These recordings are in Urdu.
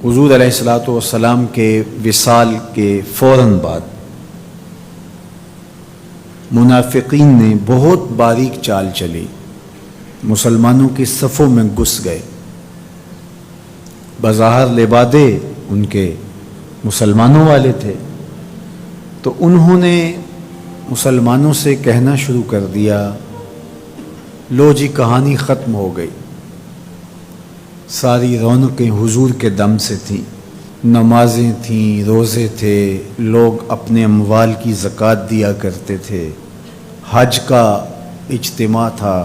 حضور علیہ الصلوۃ والسلام کے وصال کے فوراً بعد منافقین نے بہت باریک چال چلی، مسلمانوں کی صفوں میں گھس گئے۔ بظاہر لبادے ان کے مسلمانوں والے تھے، تو انہوں نے مسلمانوں سے کہنا شروع کر دیا، لو جی کہانی ختم ہو گئی، ساری رونقیں حضور کے دم سے تھیں، نمازیں تھیں، روزے تھے، لوگ اپنے اموال کی زکوٰۃ دیا کرتے تھے، حج کا اجتماع تھا،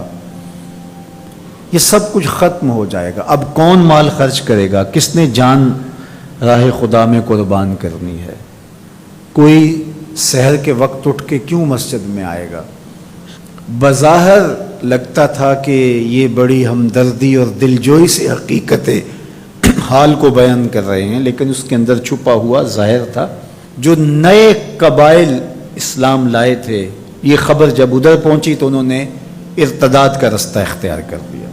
یہ سب کچھ ختم ہو جائے گا۔ اب کون مال خرچ کرے گا؟ کس نے جان راہ خدا میں قربان کرنی ہے؟ کوئی سحر کے وقت اٹھ کے کیوں مسجد میں آئے گا؟ بظاہر لگتا تھا کہ یہ بڑی ہمدردی اور دلجوئی سے حقیقت حال کو بیان کر رہے ہیں، لیکن اس کے اندر چھپا ہوا ظاہر تھا۔ جو نئے قبائل اسلام لائے تھے، یہ خبر جب ادھر پہنچی تو انہوں نے ارتداد کا رستہ اختیار کر دیا۔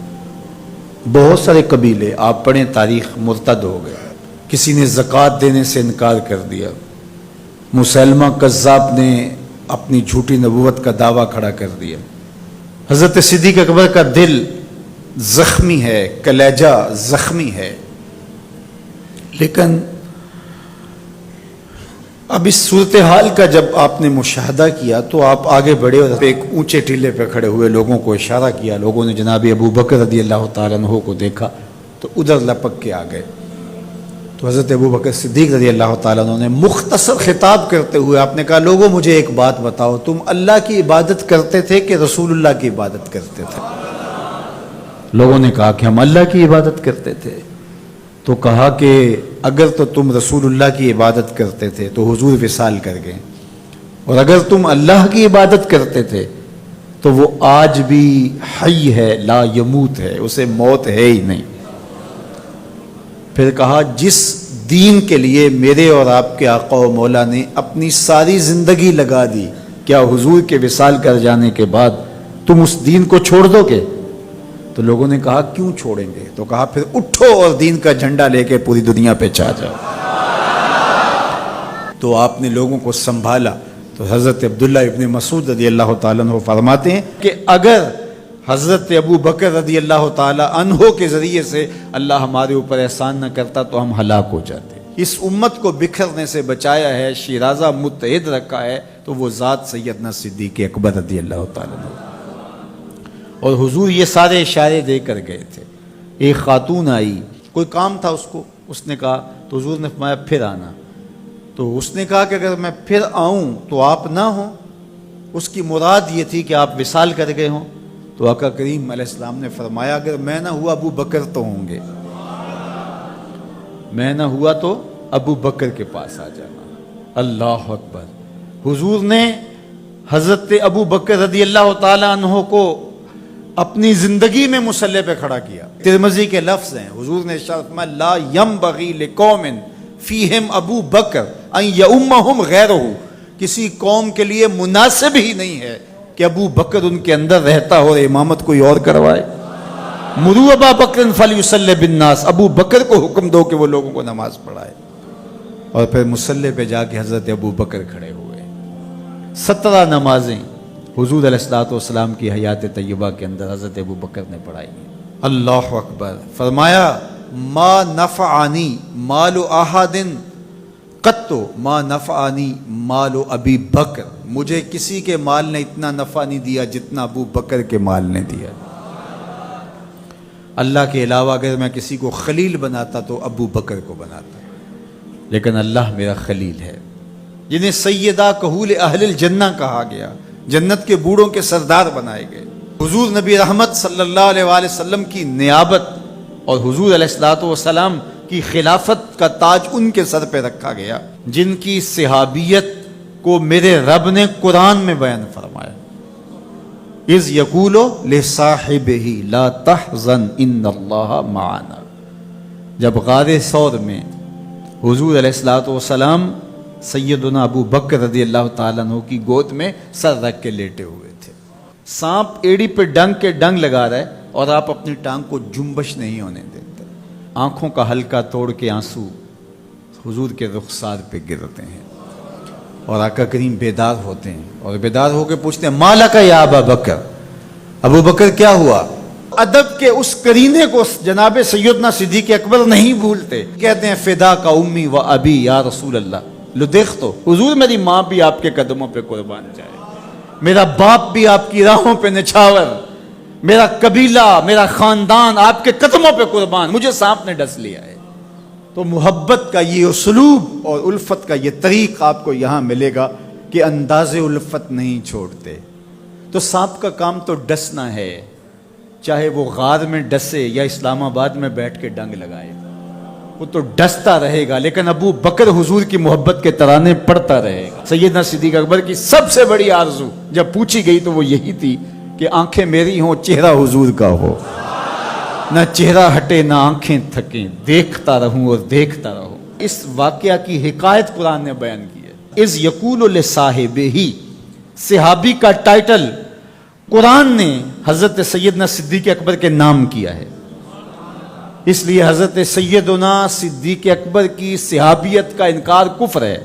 بہت سارے قبیلے، آپ پڑھیں تاریخ، مرتد ہو گئے، کسی نے زکوٰۃ دینے سے انکار کر دیا، مسلمہ کذاب نے اپنی جھوٹی نبوت کا دعویٰ کھڑا کر دیا۔ حضرت صدیق اکبر کا دل زخمی ہے، کلیجہ زخمی ہے، لیکن اب اس صورتحال کا جب آپ نے مشاہدہ کیا تو آپ آگے بڑھے اور ایک اونچے ٹیلے پہ کھڑے ہوئے لوگوں کو اشارہ کیا۔ لوگوں نے جناب ابو بکر رضی اللہ تعالیٰ عنہ کو دیکھا تو ادھر لپک کے آ گئے، تو حضرت ابو بکر صدیق رضی اللہ تعالیٰ عنہ نے مختصر خطاب کرتے ہوئے آپ نے کہا، لوگوں مجھے ایک بات بتاؤ، تم اللہ کی عبادت کرتے تھے کہ رسول اللہ کی عبادت کرتے تھے؟ لوگوں نے کہا کہ ہم اللہ کی عبادت کرتے تھے۔ تو کہا کہ اگر تو تم رسول اللہ کی عبادت کرتے تھے تو حضور وصال کر گئے، اور اگر تم اللہ کی عبادت کرتے تھے تو وہ آج بھی حی ہے، لا یموت ہے، اسے موت ہے ہی نہیں۔ پھر کہا، جس دین کے لیے میرے اور آپ کے آقا و مولا نے اپنی ساری زندگی لگا دی، کیا حضور کے وصال کر جانے کے بعد تم اس دین کو چھوڑ دو گے؟ تو لوگوں نے کہا، کیوں چھوڑیں گے؟ تو کہا، پھر اٹھو اور دین کا جھنڈا لے کے پوری دنیا پہ چھا جاؤ۔ تو آپ نے لوگوں کو سنبھالا۔ تو حضرت عبداللہ ابن مسعود رضی اللہ تعالیٰ عنہ فرماتے ہیں کہ اگر حضرت ابو بکر رضی اللہ تعالیٰ عنہ کے ذریعے سے اللہ ہمارے اوپر احسان نہ کرتا تو ہم ہلاک ہو جاتے۔ اس امت کو بکھرنے سے بچایا ہے، شیرازہ متحد رکھا ہے، تو وہ ذات سیدنا صدیق اکبر رضی اللہ تعالیٰ عنہ۔ اور حضور یہ سارے اشارے دے کر گئے تھے۔ ایک خاتون آئی، کوئی کام تھا اس کو، اس نے کہا، تو حضور نے فرمایا پھر آنا۔ تو اس نے کہا کہ اگر میں پھر آؤں تو آپ نہ ہوں، اس کی مراد یہ تھی کہ آپ وصال کر گئے ہوں۔ تو آقا کریم علیہ السلام نے فرمایا، اگر میں نہ ہوا ابو بکر تو ہوں گے، میں نہ ہوا تو ابو بکر کے پاس آ جانا۔ اللہ اکبر۔ حضور نے حضرت ابو بکر رضی اللہ تعالیٰ عنہ کو اپنی زندگی میں مصلی پہ کھڑا کیا۔ ترمذی کے لفظ ہیں، حضور نے ارشاد فرمایا، لا ینبغی لقوم فیہم ابو بکر ان یؤمہم غیرہ، کسی قوم کے لیے مناسب ہی نہیں ہے کہ ابو بکر ان کے اندر رہتا ہو اور امامت کوئی اور کروائے۔ مروا ابا بکر فلیصلی بالناس، ابو بکر کو حکم دو کہ وہ لوگوں کو نماز پڑھائے۔ اور پھر مصلی پہ جا کے حضرت ابو بکر کھڑے ہوئے۔ 17 نمازیں حضور علیہ الصلوۃ والسلام کی حیات طیبہ کے اندر حضرت ابو بکر نے پڑھائی ہیں۔ اللہ اکبر۔ فرمایا، ما نفعنی مال احد قط ما نفعنی مال ابی بکر، مجھے کسی کے مال نے اتنا نفع نہیں دیا جتنا ابو بکر کے مال نے دیا۔ اللہ کے علاوہ اگر میں کسی کو خلیل بناتا تو ابو بکر کو بناتا، لیکن اللہ میرا خلیل ہے، جنہیں سیدہ کہول اہل الجنہ کہا گیا، جنت کے بوڑھوں کے سردار بنائے گئے۔ حضور نبی رحمت صلی اللہ علیہ وآلہ وسلم کی نیابت اور حضور علیہ الصلوۃ والسلام کی خلافت کا تاج ان کے سر پہ رکھا گیا، جن کی صحابیت کو میرے رب نے قرآن میں بیان فرمایا، اذ یقول لصاحبہ لا تحزن ان اللہ معنا۔ جب غار ثور میں حضور علیہ الصلوۃ والسلام سیدنا ابو بکر رضی اللہ تعالیٰ عنہ کی گود میں سر رکھ کے لیٹے ہوئے تھے، سانپ ایڑی پہ ڈنگ کے ڈنگ لگا رہا ہے اور آپ اپنی ٹانگ کو جنبش نہیں ہونے دیتے، آنکھوں کا حلقہ توڑ کے آنسو حضور کے رخسار پہ گرتے ہیں، اور آقا کریم بیدار ہوتے ہیں اور بیدار ہو کے پوچھتے ہیں مالا کا یا ابا بکر، ابو بکر کیا ہوا؟ ادب کے اس قرینے کو جناب سیدنا صدیق اکبر نہیں بھولتے، کہتے ہیں فدا کا امی و ابی یا رسول اللہ، لو دیکھ تو حضور میری ماں بھی آپ کے قدموں پہ قربان جائے، میرا باپ بھی آپ کی راہوں پہ نچھاور، میرا قبیلہ میرا خاندان آپ کے قدموں پہ قربان، مجھے سانپ نے ڈس لیا ہے۔ تو محبت کا یہ اسلوب اور الفت کا یہ طریق آپ کو یہاں ملے گا کہ انداز الفت نہیں چھوڑتے۔ تو سانپ کا کام تو ڈسنا ہے، چاہے وہ غار میں ڈسے یا اسلام آباد میں بیٹھ کے ڈنگ لگائے، وہ تو ڈستا رہے گا، لیکن ابو بکر حضور کی محبت کے ترانے پڑھتا رہے گا۔ سیدنا صدیق اکبر کی سب سے بڑی آرزو جب پوچھی گئی تو وہ یہی تھی کہ آنکھیں میری ہوں، چہرہ حضور کا ہو، نہ چہرہ ہٹے نہ آنکھیں تھکیں، دیکھتا رہوں اور دیکھتا رہوں۔ اس واقعہ کی حکایت قرآن نے بیان کی ہے۔ اذ یقول لصاحبہ، صحابی کا ٹائٹل قرآن نے حضرت سیدنا صدیق اکبر کے نام کیا ہے، اس لیے حضرت سیدنا صدیق اکبر کی صحابیت کا انکار کفر ہے۔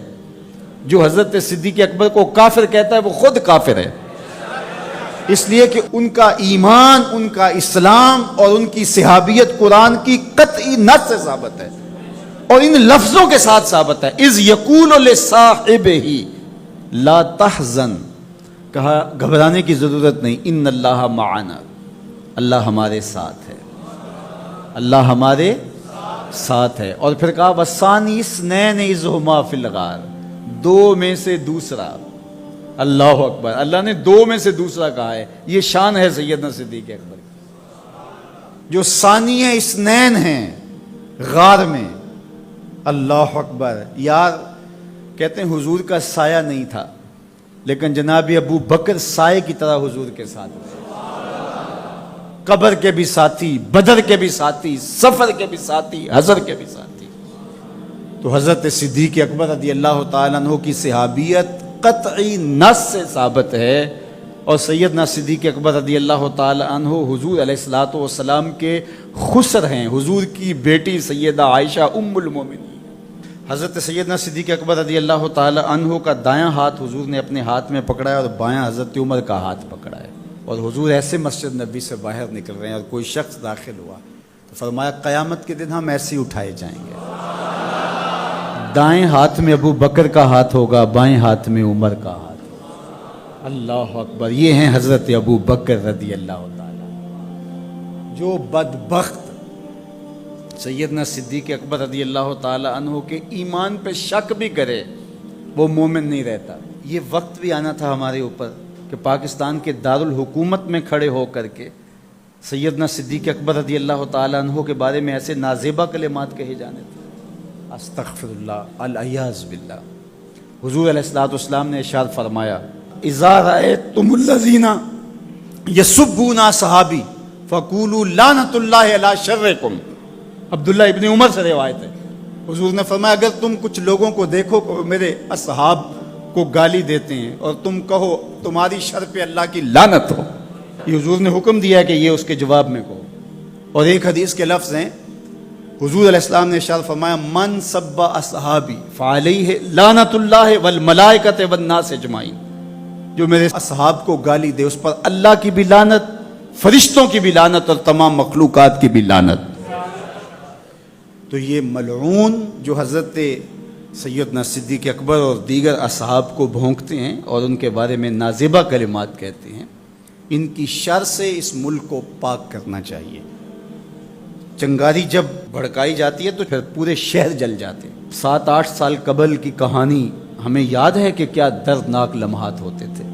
جو حضرت صدیق اکبر کو کافر کہتا ہے وہ خود کافر ہے، اس لیے کہ ان کا ایمان، ان کا اسلام اور ان کی صحابیت قرآن کی قطعی نص سے ثابت ہے اور ان لفظوں کے ساتھ ثابت ہے۔ اذ یقول لصاحبہ لا تحزن، کہا گھبرانے کی ضرورت نہیں، ان اللہ معنا، اللہ ہمارے ساتھ ہے، اللہ ہمارے ساتھ ہے۔ اور پھر کہا وَالثَّانِي اثْنَيْنِ إِذْ هُمَا فِي الْغَارِ، دو میں سے دوسرا، اللہ اکبر، اللہ نے دو میں سے دوسرا کہا ہے، یہ شان ہے سیدنا صدیق اکبر کی، جو ثانیہ اثنین ہیں غار میں۔ اللہ اکبر، یار کہتے ہیں حضور کا سایہ نہیں تھا، لیکن جناب ابو بکر سائے کی طرح حضور کے ساتھ تھے، قبر کے بھی ساتھی، بدر کے بھی ساتھی، سفر کے بھی ساتھی، حضر کے بھی ساتھی۔ تو حضرت صدیق اکبر رضی اللہ تعالیٰ عنہ کی صحابیت قطعی نص سے ثابت ہے، اور سیدنا صدیق اکبر رضی اللہ تعالیٰ عنہ حضور علیہ الصلوۃ والسلام کے خسر ہیں، حضور کی بیٹی سیدہ عائشہ ام المومنین۔ حضرت سیدنا صدیق اکبر رضی اللہ تعالی عنہ کا دایاں ہاتھ حضور نے اپنے ہاتھ میں پکڑا ہے اور بایاں حضرت عمر کا ہاتھ پکڑا ہے، اور حضور ایسے مسجد نبی سے باہر نکل رہے ہیں اور کوئی شخص داخل ہوا تو فرمایا قیامت کے دن ہم ایسے ہی اٹھائے جائیں گے، دائیں ہاتھ میں ابو بکر کا ہاتھ ہوگا، بائیں ہاتھ میں عمر کا ہاتھ ہوگا۔ اللہ اکبر، یہ ہیں حضرت ابو بکر رضی اللہ تعالی۔ جو بدبخت سیدنا صدیق اکبر رضی اللہ تعالی عنہ کے ایمان پہ شک بھی کرے وہ مومن نہیں رہتا۔ یہ وقت بھی آنا تھا ہمارے اوپر کہ پاکستان کے دارالحکومت میں کھڑے ہو کر کے سیدنا صدیق اکبر رضی اللہ تعالی عنہ کے بارے میں ایسے نازیبہ کلمات کہے جانے تھے، استغفر اللہ، العیاذ باللہ۔ حضور علیہ الصلوۃ والسلام نے ارشاد فرمایا اذا رأیتم الذین یسبون صحابی فقولوا لعنۃ اللہ علی شرکم۔ عبداللہ ابن عمر سے روایت ہے، حضور نے فرمایا اگر تم کچھ لوگوں کو دیکھو کہ میرے اصحاب کو گالی دیتے ہیں اور تم کہو تمہاری شر پہ اللہ کی لعنت ہو، یہ حضور نے حکم دیا ہے کہ یہ اس کے جواب میں کہو۔ اور ایک حدیث کے لفظ ہیں، حضور علیہ السلام نے ارشاد فرمایا من سب اصحابی فعلیہ لعنت اللہ والملائکۃ والناس اجمعین، جو میرے اصحاب کو گالی دے اس پر اللہ کی بھی لعنت، فرشتوں کی بھی لعنت اور تمام مخلوقات کی بھی لعنت۔ تو یہ ملعون جو حضرت سیدنا صدیق اکبر اور دیگر اصحاب کو بھونکتے ہیں اور ان کے بارے میں نازیبہ کلمات کہتے ہیں، ان کی شر سے اس ملک کو پاک کرنا چاہیے۔ چنگاری جب بھڑکائی جاتی ہے تو پھر پورے شہر جل جاتے ہیں۔ 7-8 سال قبل کی کہانی ہمیں یاد ہے کہ کیا دردناک لمحات ہوتے تھے،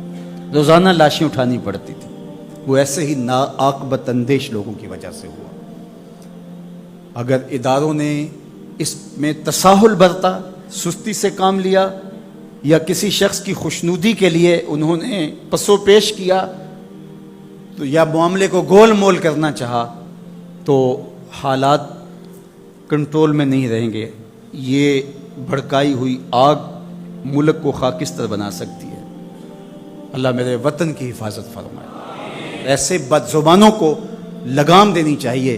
روزانہ لاشیں اٹھانی پڑتی تھی، وہ ایسے ہی ناعاقبت اندیش لوگوں کی وجہ سے ہوا۔ اگر اداروں نے اس میں تساہل برتا، سستی سے کام لیا، یا کسی شخص کی خوشنودی کے لیے انہوں نے پسو پیش کیا تو یا معاملے کو گول مول کرنا چاہا تو حالات کنٹرول میں نہیں رہیں گے۔ یہ بھڑکائی ہوئی آگ ملک کو خاکستر بنا سکتی ہے۔ اللہ میرے وطن کی حفاظت فرمائے۔ ایسے بد زبانوں کو لگام دینی چاہیے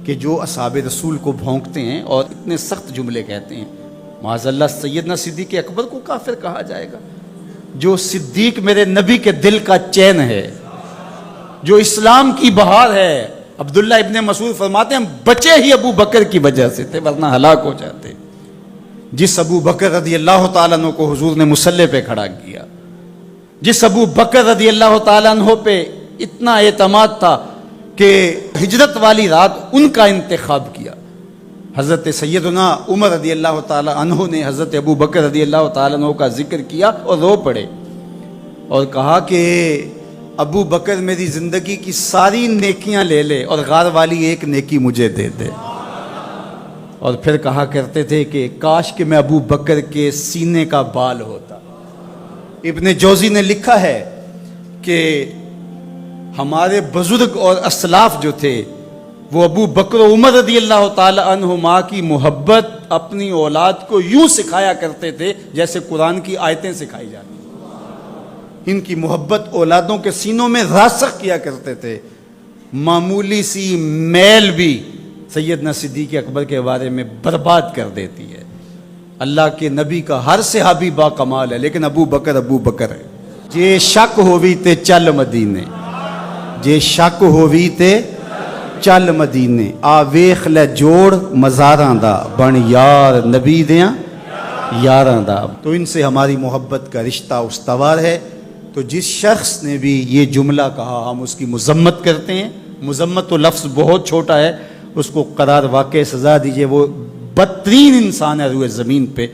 کہ جو اصحاب رسول کو بھونکتے ہیں اور اتنے سخت جملے کہتے ہیں. معاذ اللہ سیدنا صدیق اکبر کو کافر کہا جائے گا؟ جو صدیق میرے نبی کے دل کا چین ہے، جو اسلام کی بہار ہے. عبداللہ ابن مسعود فرماتے ہیں ہم بچے ہی ابو بکر کی وجہ سے تھے ورنہ ہلاک ہو جاتے. جس ابو بکر رضی اللہ تعالیٰ عنہ کو حضور نے مصلی پہ کھڑا کیا، جس ابو بکر رضی اللہ تعالیٰ عنہ پہ اتنا اعتماد تھا کہ ہجرت والی رات ان کا انتخاب کیا. حضرت سیدنا عمر رضی اللہ تعالیٰ عنہ نے حضرت ابو بکر رضی اللہ تعالیٰ عنہ کا ذکر کیا اور رو پڑے اور کہا کہ ابو بکر میری زندگی کی ساری نیکیاں لے لے اور غار والی ایک نیکی مجھے دے دے. اور پھر کہا کرتے تھے کہ کاش کہ میں ابو بکر کے سینے کا بال ہوتا. ابن جوزی نے لکھا ہے کہ ہمارے بزرگ اور اسلاف جو تھے وہ ابو بکر و عمر رضی اللہ تعالی عنہما کی محبت اپنی اولاد کو یوں سکھایا کرتے تھے جیسے قرآن کی آیتیں سکھائی جاتی. ان کی محبت اولادوں کے سینوں میں راسخ کیا کرتے تھے. معمولی سی میل بھی سیدنا صدیق اکبر کے بارے میں برباد کر دیتی ہے. اللہ کے نبی کا ہر صحابی با کمال ہے لیکن ابو بکر ہے. جے شک ہووی تے چل مدینے، جے شک ہووی تے چل مدینے، آ ویخ لے جوڑ مزاراں دا بن یار نبی دیاں یاراں دا. تو ان سے ہماری محبت کا رشتہ استوار ہے. تو جس شخص نے بھی یہ جملہ کہا ہم اس کی مذمت کرتے ہیں. مذمت تو لفظ بہت چھوٹا ہے، اس کو قرار واقع سزا دیجئے. وہ بدترین انسان ہے روئے زمین پہ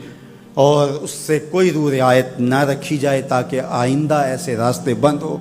اور اس سے کوئی روح رعایت نہ رکھی جائے تاکہ آئندہ ایسے راستے بند ہو.